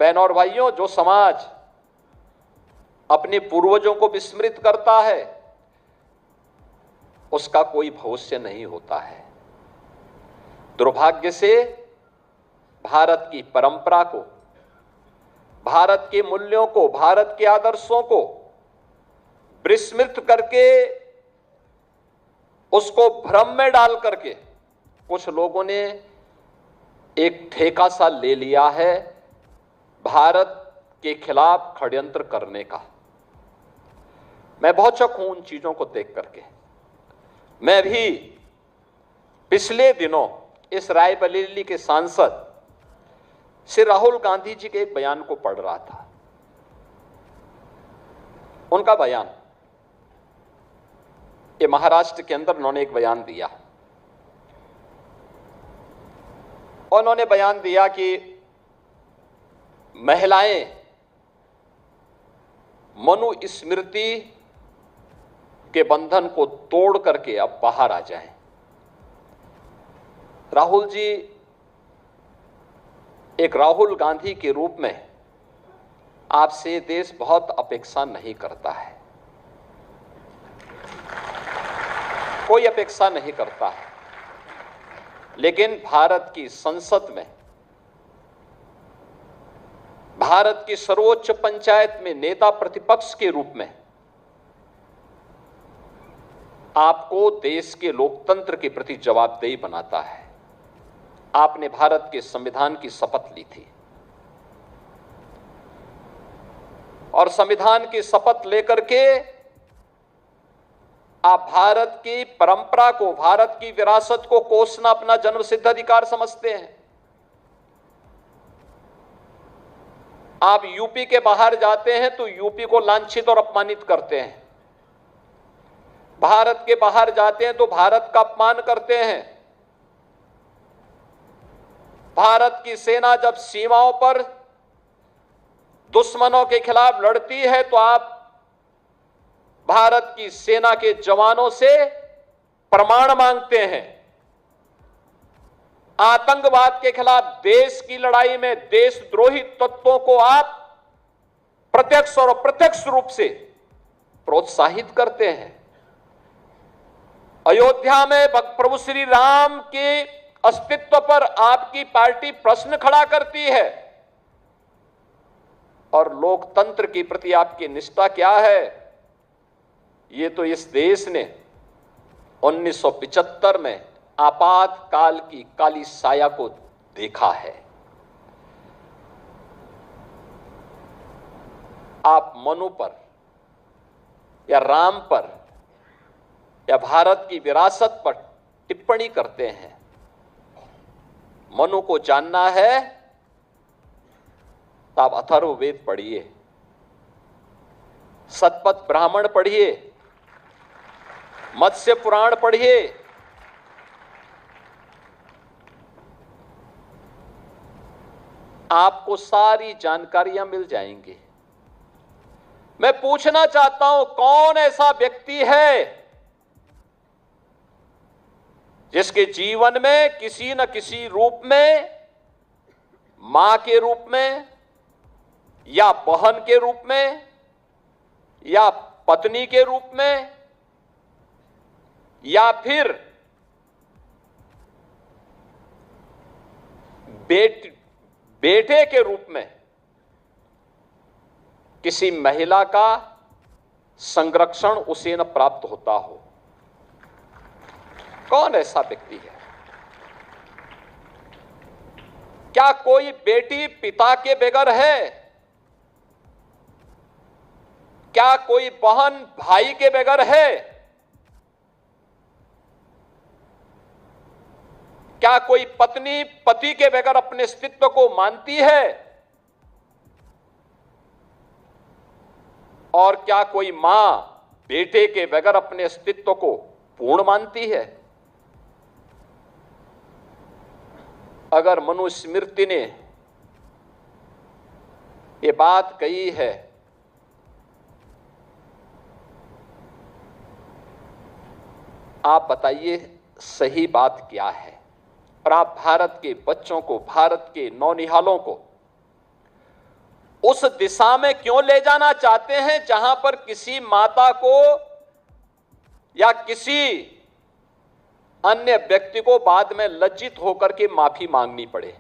बहनों और भाइयों, जो समाज अपने पूर्वजों को विस्मृत करता है उसका कोई भविष्य नहीं होता है। दुर्भाग्य से भारत की परंपरा को, भारत के मूल्यों को, भारत के आदर्शों को विस्मृत करके, उसको भ्रम में डाल करके कुछ लोगों ने एक ठेका सा ले लिया है भारत के खिलाफ षड्यंत्र करने का। मैं बहुत चौंक हूं उन चीजों को देख करके। मैं भी पिछले दिनों इस रायबरेली के सांसद श्री राहुल गांधी जी के एक बयान को पढ़ रहा था। उनका बयान, ये महाराष्ट्र के अंदर उन्होंने एक बयान दिया और उन्होंने बयान दिया कि महिलाएं मनुस्मृति के बंधन को तोड़ करके अब बाहर आ जाएं। राहुल जी एक राहुल गांधी के रूप में आपसे देश बहुत अपेक्षा नहीं करता है, कोई अपेक्षा नहीं करता है, लेकिन भारत की संसद में, भारत की सर्वोच्च पंचायत में नेता प्रतिपक्ष के रूप में आपको देश के लोकतंत्र के प्रति जवाबदेही बनाता है। आपने भारत के संविधान की शपथ ली थी और संविधान की शपथ लेकर के आप भारत की परंपरा को, भारत की विरासत को कोसना अपना जन्मसिद्ध अधिकार समझते हैं। आप यूपी के बाहर जाते हैं तो यूपी को लांछित और अपमानित करते हैं, भारत के बाहर जाते हैं तो भारत का अपमान करते हैं। भारत की सेना जब सीमाओं पर दुश्मनों के खिलाफ लड़ती है तो आप भारत की सेना के जवानों से प्रमाण मांगते हैं। आतंकवाद के खिलाफ देश की लड़ाई में देशद्रोही तत्वों को आप प्रत्यक्ष और अप्रत्यक्ष रूप से प्रोत्साहित करते हैं। अयोध्या में प्रभु श्री राम के अस्तित्व पर आपकी पार्टी प्रश्न खड़ा करती है और लोकतंत्र के प्रति आपकी निष्ठा क्या है, ये तो इस देश ने 1975 में आपातकाल की काली साया को देखा है। आप मनु पर या राम पर या भारत की विरासत पर टिप्पणी करते हैं। मनु को जानना है तो आप अथर्ववेद पढ़िए, शतपथ ब्राह्मण पढ़िए, मत्स्य पुराण पढ़िए, आपको सारी जानकारियां मिल जाएंगी। मैं पूछना चाहता हूं, कौन ऐसा व्यक्ति है जिसके जीवन में किसी न किसी रूप में, मां के रूप में या बहन के रूप में या पत्नी के रूप में या फिर बेटे के रूप में किसी महिला का संरक्षण उसे न प्राप्त होता हो? कौन ऐसा व्यक्ति है? क्या कोई बेटी पिता के बगैर है? क्या कोई बहन भाई के बगैर है? क्या कोई पत्नी पति के बगैर अपने अस्तित्व को मानती है? और क्या कोई मां बेटे के बगैर अपने अस्तित्व को पूर्ण मानती है? अगर मनुस्मृति ने ये बात कही है आप बताइए सही बात क्या है? और आप भारत के बच्चों को, भारत के नौनिहालों को उस दिशा में क्यों ले जाना चाहते हैं जहां पर किसी माता को या किसी अन्य व्यक्ति को बाद में लज्जित होकर के माफी मांगनी पड़े?